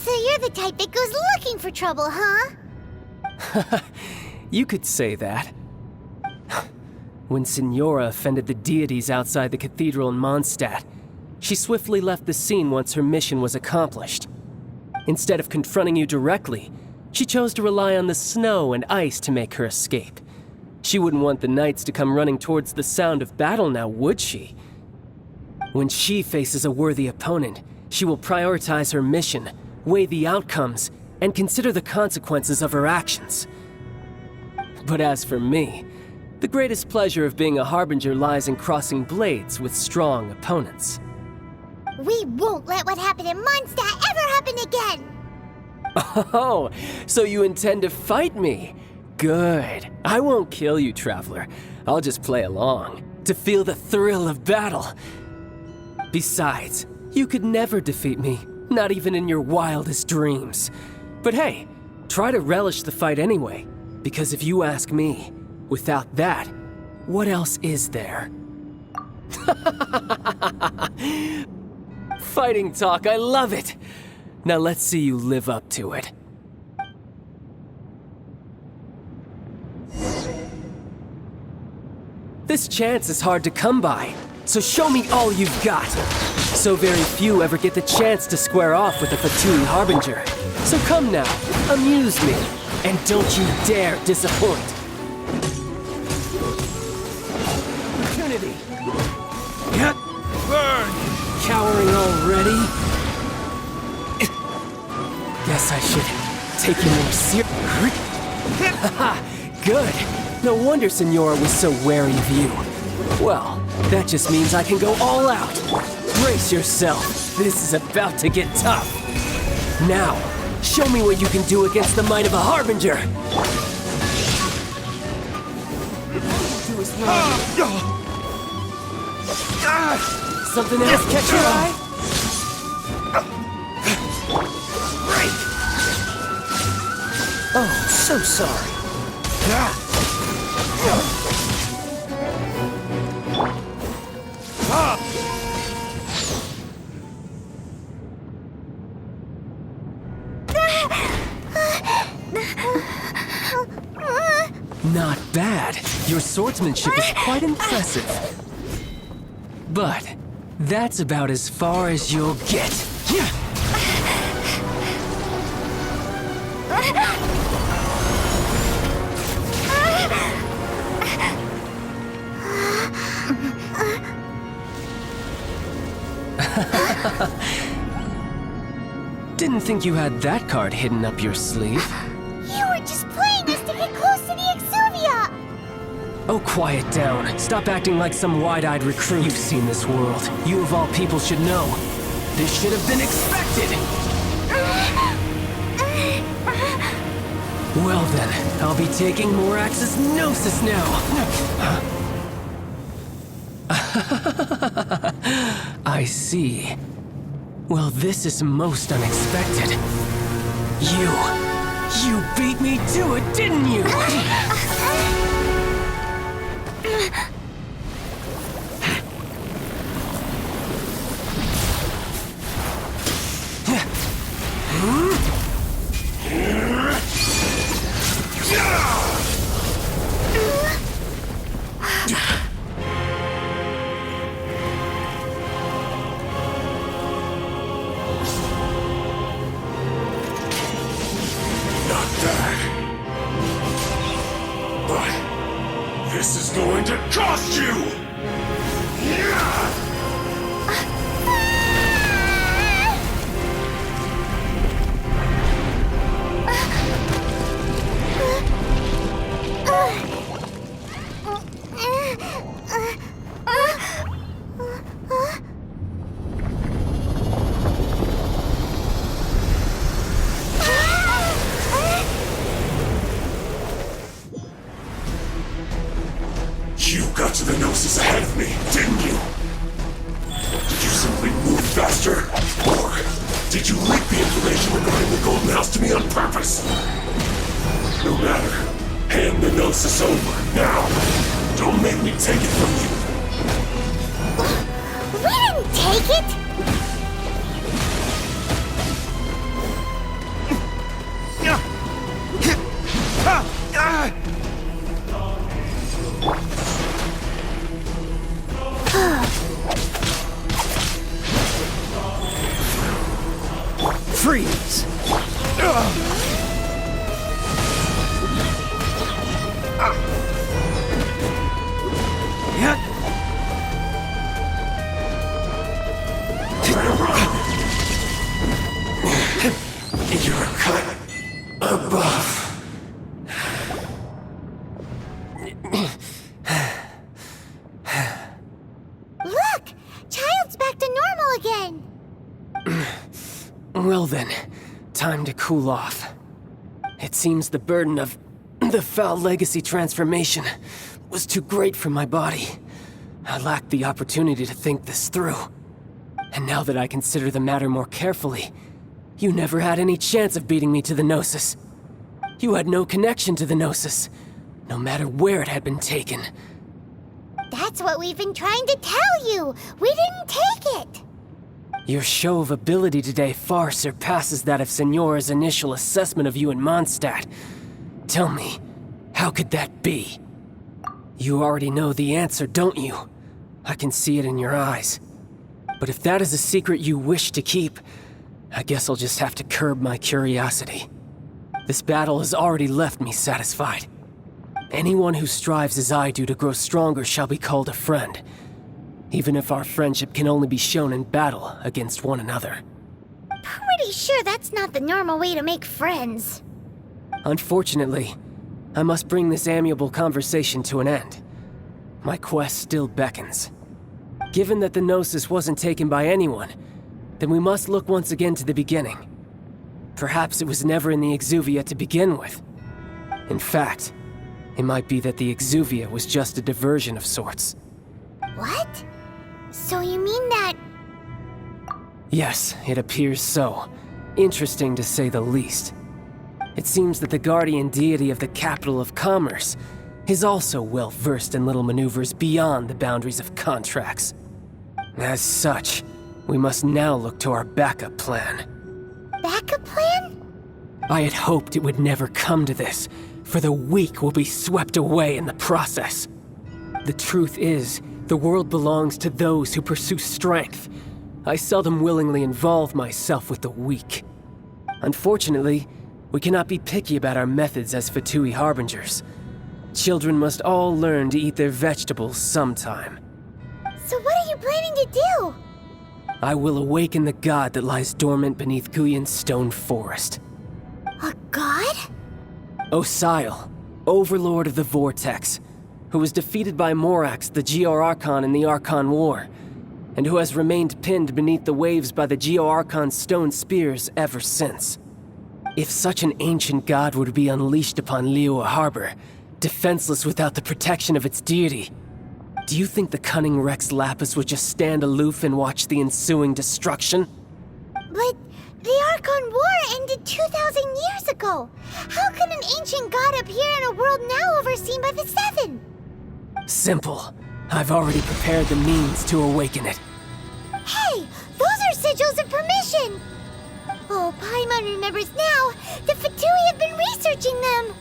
So you're the type that goes looking for trouble, huh? You could say that. When Signora offended the deities outside the cathedral in Mondstadt, she swiftly left the scene once her mission was accomplished. Instead of confronting you directly, she chose to rely on the snow and ice to make her escape. She wouldn't want the knights to come running towards the sound of battle now, would she? When she faces a worthy opponent, she will prioritize her mission, weigh the outcomes, and consider the consequences of her actions. But as for me, the greatest pleasure of being a harbinger lies in crossing blades with strong opponents. We won't let what happened in Mondstadt ever happen again! Oh, so you intend to fight me? Good. I won't kill you, Traveler. I'll just play along, to feel the thrill of battle. Besides, you could never defeat me, not even in your wildest dreams. But hey, try to relish the fight anyway, because if you ask me, without that, what else is there? Fighting talk, I love it! Now let's see you live up to it. This chance is hard to come by, so show me all you've got. So very few ever get the chance to square off with a Fatui Harbinger. So come now, amuse me, and don't you dare disappoint. Opportunity. Yep. Burn! Cowering already? Guess I should take you more seriously. Haha, good. No wonder Signora was so wary of you. Well, that just means I can go all out. Brace yourself. This is about to get tough. Now, show me what you can do against the might of a Harbinger. Something else catch your eye? Oh, so sorry. Not bad. Your swordsmanship is quite impressive. But that's about as far as you'll get. Didn't think you had that card hidden up your sleeve. You were just playing us to get close to the Exuvia! Oh, quiet down. Stop acting like some wide-eyed recruit. You've seen this world. You of all people should know. This should have been expected! Well then, I'll be taking Morax's Gnosis now! I see. Well, this is most unexpected. You beat me to it, didn't you? This is going to cost you! You got to the Gnosis ahead of me, didn't you? Did you simply move faster? Or did you leak the information regarding the Golden House to me on purpose? No matter. Hand the Gnosis over, now! Don't make me take it from you! We didn't take it! Freeze! You're cut above. Look! Childe's back to normal again! Well then, time to cool off. It seems the burden of the foul legacy transformation was too great for my body. I lacked the opportunity to think this through. And now that I consider the matter more carefully, you never had any chance of beating me to the Gnosis. You had no connection to the Gnosis, no matter where it had been taken. That's what we've been trying to tell you! We didn't take it! Your show of ability today far surpasses that of Signora's initial assessment of you in Mondstadt. Tell me, how could that be? You already know the answer, don't you? I can see it in your eyes. But if that is a secret you wish to keep, I guess I'll just have to curb my curiosity. This battle has already left me satisfied. Anyone who strives as I do to grow stronger shall be called a friend, even if our friendship can only be shown in battle against one another. Pretty sure that's not the normal way to make friends. Unfortunately, I must bring this amiable conversation to an end. My quest still beckons. Given that the Gnosis wasn't taken by anyone, then we must look once again to the beginning. Perhaps it was never in the Exuvia to begin with. In fact, it might be that the Exuvia was just a diversion of sorts. What? So you mean that... Yes, it appears so. Interesting to say the least. It seems that the guardian deity of the capital of commerce is also well versed in little maneuvers beyond the boundaries of contracts. As such, we must now look to our backup plan. Backup plan? I had hoped it would never come to this, for the weak will be swept away in the process. The truth is, the world belongs to those who pursue strength. I seldom willingly involve myself with the weak. Unfortunately, we cannot be picky about our methods as Fatui Harbingers. Children must all learn to eat their vegetables sometime. So what are you planning to do? I will awaken the god that lies dormant beneath Guyon's stone forest. A god? Osial, overlord of the Vortex, who was defeated by Morax, the Geo-Archon in the Archon War, and who has remained pinned beneath the waves by the Geo-Archon's stone spears ever since. If such an ancient god were to be unleashed upon Liyue Harbor, defenseless without the protection of its deity, do you think the cunning Rex Lapis would just stand aloof and watch the ensuing destruction? But the Archon War ended 2,000 years ago. How can an ancient god appear in a world now overseen by the Seven? Simple. I've already prepared the means to awaken it. Hey, those are sigils of permission! Oh, Paimon remembers now. The Fatui have been researching them.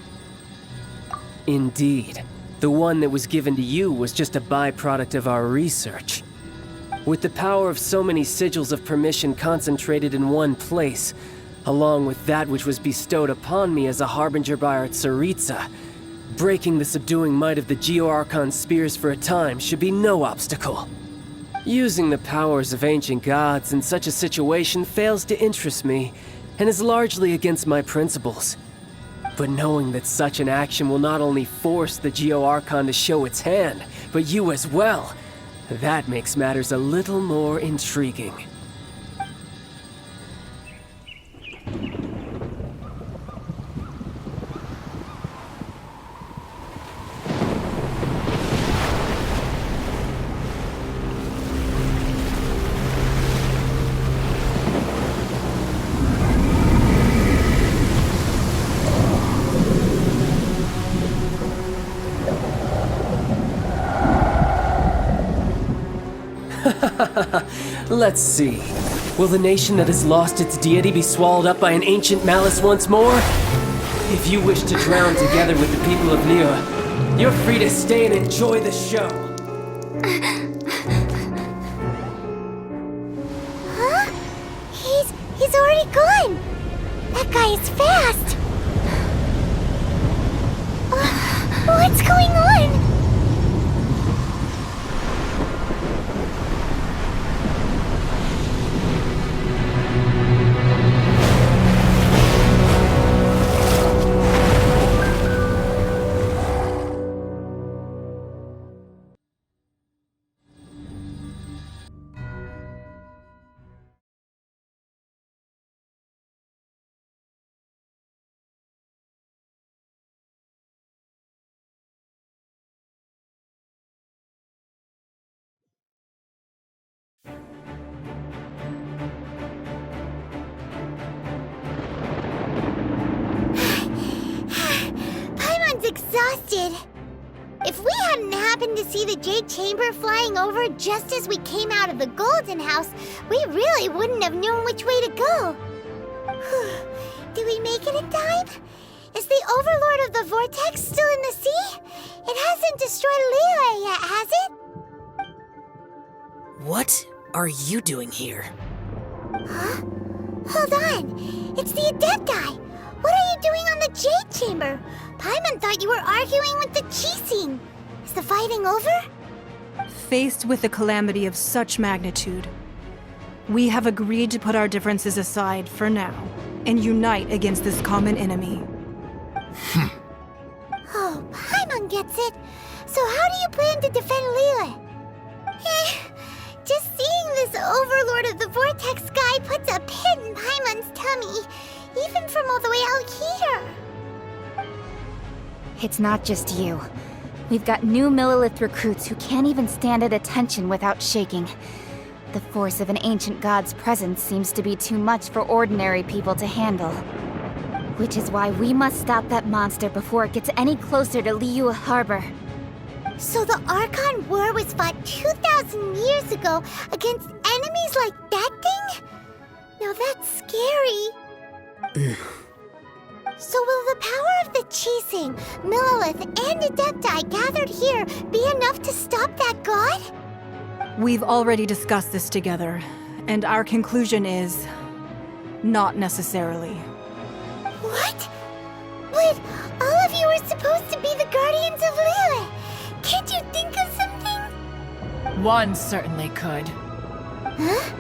Indeed. The one that was given to you was just a byproduct of our research. With the power of so many sigils of permission concentrated in one place, along with that which was bestowed upon me as a harbinger by our Tsaritsa, breaking the subduing might of the Geo-Archon spears for a time should be no obstacle. Using the powers of ancient gods in such a situation fails to interest me, and is largely against my principles. But knowing that such an action will not only force the Geo-Archon to show its hand, but you as well, that makes matters a little more intriguing. Let's see. Will the nation that has lost its deity be swallowed up by an ancient malice once more? If you wish to drown together with the people of Liyue, you're free to stay and enjoy the show. Huh? He's He's already gone! That guy is fast! What's going on? Exhausted. If we hadn't happened to see the Jade Chamber flying over just as we came out of the Golden House, we really wouldn't have known which way to go. Did we make it in time? Is the Overlord of the Vortex still in the sea? It hasn't destroyed Liyue yet, has it? What are you doing here? Huh? Hold on. It's the Adepti. What are you doing on the Jade Chamber? Paimon thought you were arguing with the Qixing. Is the fighting over? Faced with a calamity of such magnitude, we have agreed to put our differences aside for now and unite against this common enemy. Oh, Paimon gets it. So how do you plan to defend Liyue? Just seeing this Overlord of the Vortex guy puts a pit in Paimon's tummy, even from all the way out here. It's not just you. We've got new Millilith recruits who can't even stand at attention without shaking. The force of an ancient god's presence seems to be too much for ordinary people to handle. Which is why we must stop that monster before it gets any closer to Liyue Harbor. So the Archon War was fought 2,000 years ago against enemies like that thing? Now that's scary. So will the power of the Qixing, Millilith, and Adepti gathered here be enough to stop that god? We've already discussed this together, and our conclusion is... not necessarily. What? But all of you are supposed to be the guardians of Liyue. Can't you think of something? One certainly could. Huh?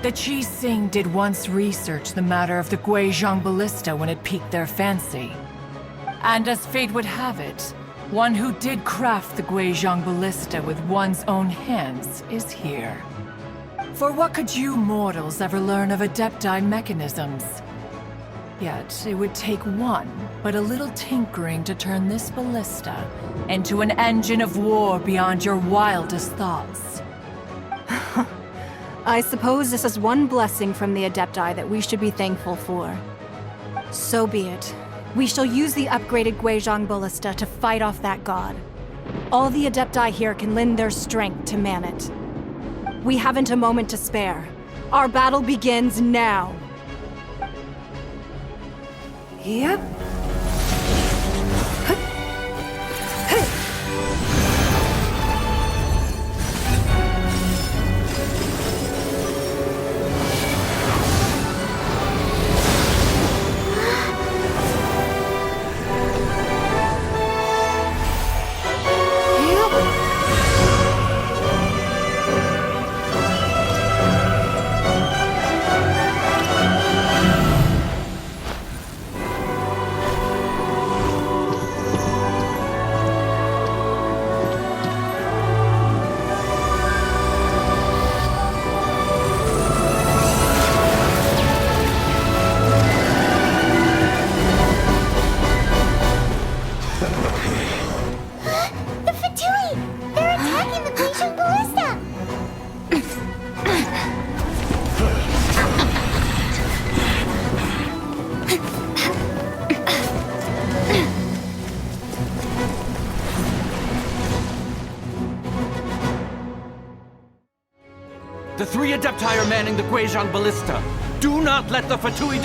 The Qixing did once research the matter of the Guizhong Ballista when it piqued their fancy. And as fate would have it, one who did craft the Guizhong Ballista with one's own hands is here. For what could you mortals ever learn of Adepti mechanisms? Yet it would take one, but a little tinkering to turn this ballista into an engine of war beyond your wildest thoughts. I suppose this is one blessing from the Adepti that we should be thankful for. So be it. We shall use the upgraded Guizhong Ballista to fight off that god. All the Adepti here can lend their strength to man it. We haven't a moment to spare. Our battle begins now. Yep. The three Adepti are manning the Guizhong Ballista. Do not let the Fatui